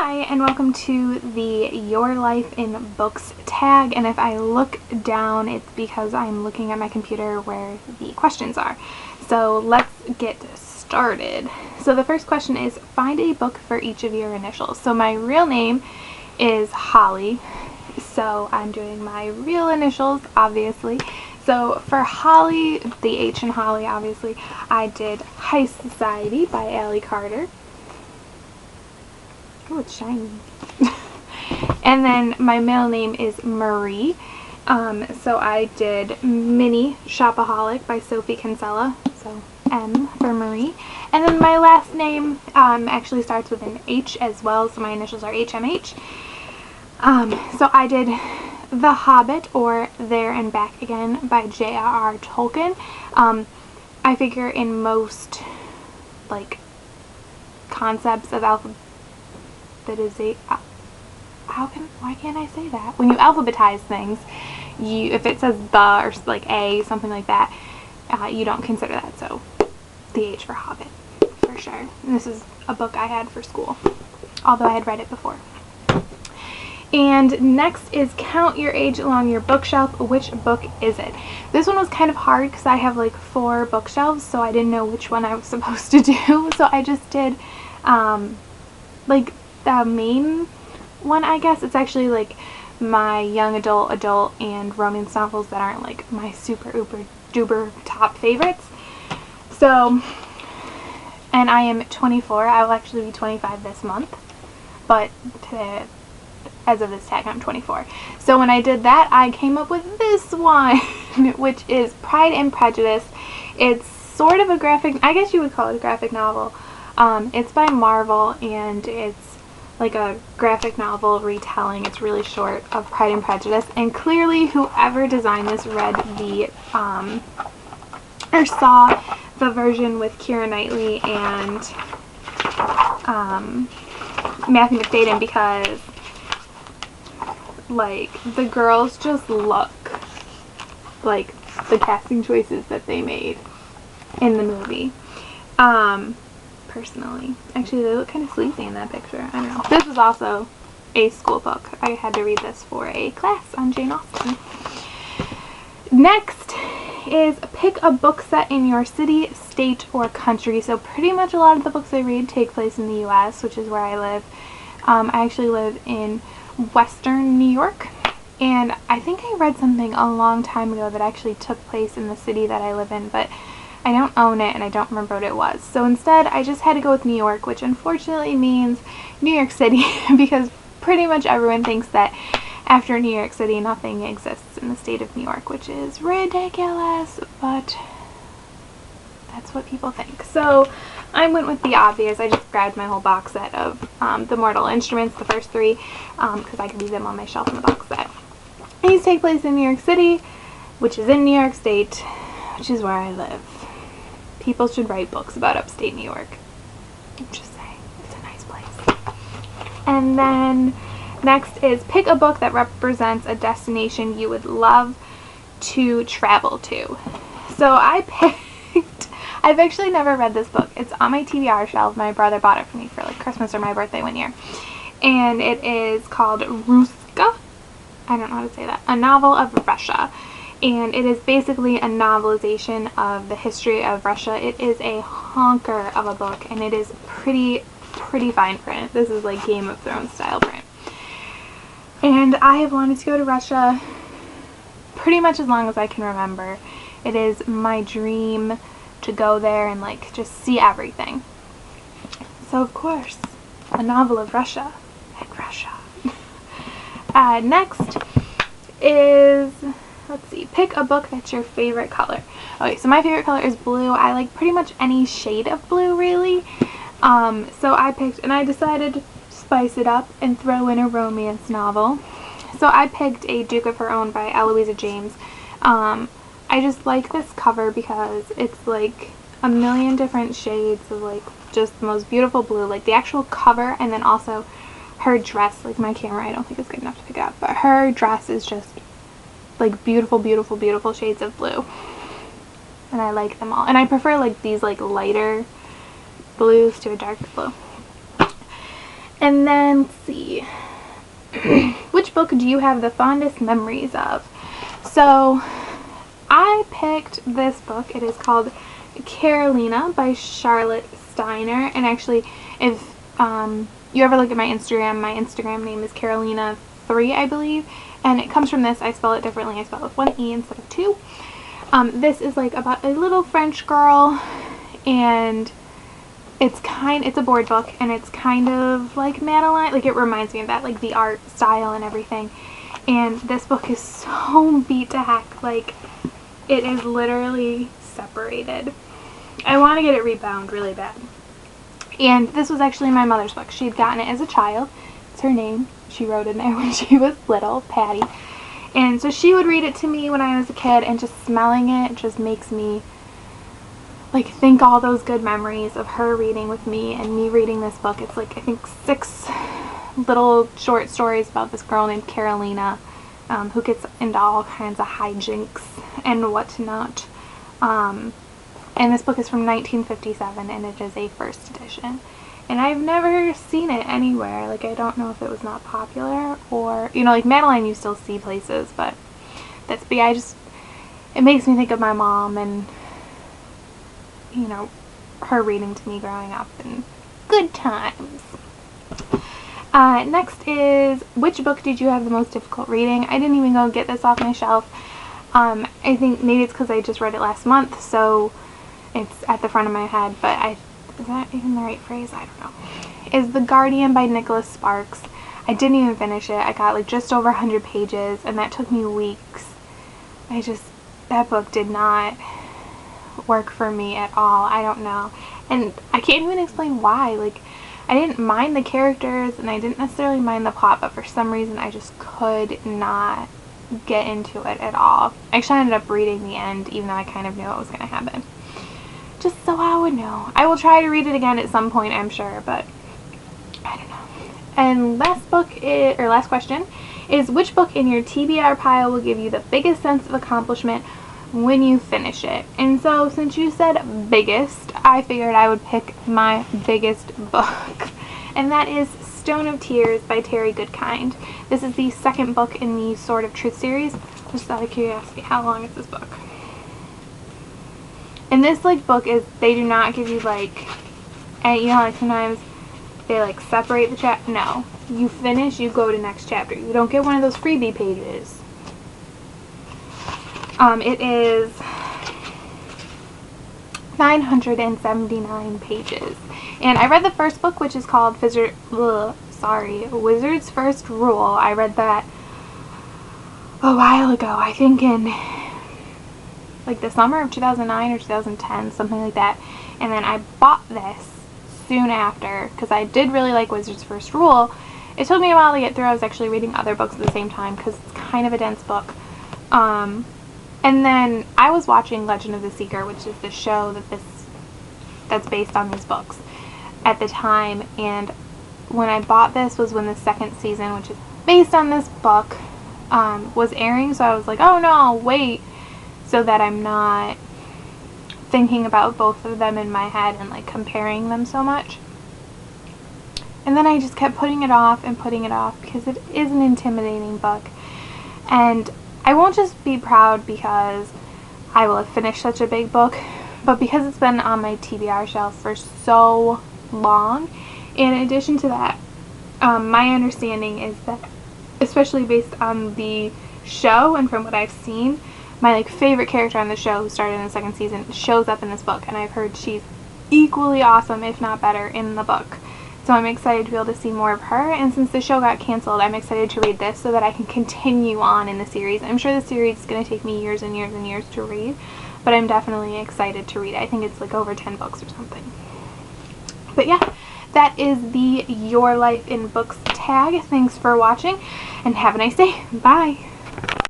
Hi, and welcome to the Your Life in Books tag, and if I look down, it's because I'm looking at my computer where the questions are. So let's get started. So the first question is, find a book for each of your initials. So my real name is Holly, so I'm doing my real initials, obviously. So for Holly, the H in Holly, obviously, I did High Society by Allie Carter. Oh, it's shiny. And then my middle name is Marie. So I did Mini Shopaholic by Sophie Kinsella. So M for Marie. And then my last name actually starts with an H as well. So my initials are HMH. So I did The Hobbit, or There and Back Again by J.R.R. Tolkien. I figure in most concepts of why can't I say that? When you alphabetize things, if it says the or A, something like that, you don't consider that. So the H for Hobbit, for sure. And this is a book I had for school, although I had read it before. And next is count your age along your bookshelf. Which book is it? This one was kind of hard because I have 4 bookshelves, so I didn't know which one I was supposed to do. So I just did the main one, I guess. It's actually my young adult, and romance novels that aren't my super uber duper top favorites. So, and I am 24. I will actually be 25 this month, but as of this tag, I'm 24. So when I did that, I came up with this one, which is Pride and Prejudice. It's sort of a graphic, I guess you would call it a graphic novel. It's by Marvel, and it's a graphic novel retelling. It's really short, of Pride and Prejudice, and clearly whoever designed this read the or saw the version with Keira Knightley and Matthew McFadden, because the girls just look like the casting choices that they made in the movie. Personally. Actually, they look kind of sleazy in that picture. I don't know. This was also a school book. I had to read this for a class on Jane Austen. Next is pick a book set in your city, state, or country. So pretty much a lot of the books I read take place in the U.S., which is where I live. I actually live in Western New York, and I think I read something a long time ago that actually took place in the city that I live in, but I don't own it and I don't remember what it was. So instead, I just had to go with New York, which unfortunately means New York City, because pretty much everyone thinks that after New York City, nothing exists in the state of New York, which is ridiculous, but that's what people think. So I went with the obvious. I just grabbed my whole box set of the Mortal Instruments, the first 3, because I could leave them on my shelf in the box set. These take place in New York City, which is in New York State, which is where I live. People should write books about upstate New York. I'm just saying, it's a nice place. And then next is pick a book that represents a destination you would love to travel to. So I picked, I've actually never read this book. It's on my TBR shelf. My brother bought it for me for Christmas or my birthday one year. And it is called Ruska. I don't know how to say that. A Novel of Russia. And it is basically a novelization of the history of Russia. It is a honker of a book, and it is pretty fine print. This is Game of Thrones style print. And I have wanted to go to Russia pretty much as long as I can remember. It is my dream to go there and just see everything. So of course, A Novel of Russia in Russia. Next is, let's see, pick a book that's your favorite color. Okay, so my favorite color is blue. I like pretty much any shade of blue, really. So I picked, and I decided to spice it up and throw in a romance novel. So I picked A Duke of Her Own by Eloisa James. I just like this cover because it's a million different shades of just the most beautiful blue. The actual cover, and then also her dress. My camera, I don't think is good enough to pick it up, but her dress is just beautiful, beautiful, beautiful shades of blue, and I like them all. And I prefer these lighter blues to a dark blue. And then, let's see, which book do you have the fondest memories of? So I picked this book. It is called Carolina by Charlotte Steiner. And actually, if you ever look at my Instagram name is Carolina3, I believe. And it comes from this. I spell it differently. I spell it with one E instead of two. This is like about a little French girl, and it's a board book, and it's kind of like Madeline. Like, it reminds me of that, like the art style and everything. And this book is so beat to heck. Like, it is literally separated. I want to get it rebound really bad. And this was actually my mother's book. She had gotten it as a child. It's her name. She wrote in there when she was little, Patty. And so she would read it to me when I was a kid, and just smelling it just makes me like think all those good memories of her reading with me and me reading this book. It's like, I think 6 little short stories about this girl named Carolina, who gets into all kinds of hijinks and whatnot. And this book is from 1957, and it is a first edition. And I've never seen it anywhere. Like, I don't know if it was not popular, or, you know, like Madeline you still see places, but it makes me think of my mom and, you know, her reading to me growing up, and good times. Next is, which book did you have the most difficult reading? I didn't even go get this off my shelf. I think maybe it's because I just read it last month, so it's at the front of my head, but is that even the right phrase? I don't know. Is The Guardian by Nicholas Sparks. I didn't even finish it. I got like just over 100 pages, and that took me weeks. That book did not work for me at all. I don't know. And I can't even explain why. Like, I didn't mind the characters, and I didn't necessarily mind the plot, but for some reason I just could not get into it at all. I actually ended up reading the end, even though I kind of knew what was going to happen. Just so I would know. I will try to read it again at some point, I'm sure, but I don't know. And last question is, which book in your TBR pile will give you the biggest sense of accomplishment when you finish it? And so, since you said biggest, I figured I would pick my biggest book. And that is Stone of Tears by Terry Goodkind. This is the second book in the Sword of Truth series. Just out of curiosity, how long is this book? And this book is, they do not give you and you know, like sometimes they separate the chapter. No, you finish, you go to next chapter. You don't get one of those freebie pages. It is 979 pages, and I read the first book, which is called Wizard's First Rule. I read that a while ago, I think in the summer of 2009 or 2010, something like that. And then I bought this soon after, because I did really like Wizard's First Rule. It took me a while to get through. I was actually reading other books at the same time, because it's kind of a dense book. And then I was watching Legend of the Seeker, which is the show that's based on these books at the time. And when I bought this was when the second season, which is based on this book, was airing. So I was like, oh no, wait, so that I'm not thinking about both of them in my head and comparing them so much. And then I just kept putting it off and putting it off, because it is an intimidating book. And I won't just be proud because I will have finished such a big book, but because it's been on my TBR shelf for so long. In addition to that, my understanding is that, especially based on the show and from what I've seen, my favorite character on the show, who started in the second season, shows up in this book, and I've heard she's equally awesome, if not better, in the book. So I'm excited to be able to see more of her, and since the show got canceled, I'm excited to read this so that I can continue on in the series. I'm sure the series is going to take me years and years and years to read, but I'm definitely excited to read it. I think it's over 10 books or something. But yeah, that is the Your Life in Books tag. Thanks for watching, and have a nice day. Bye!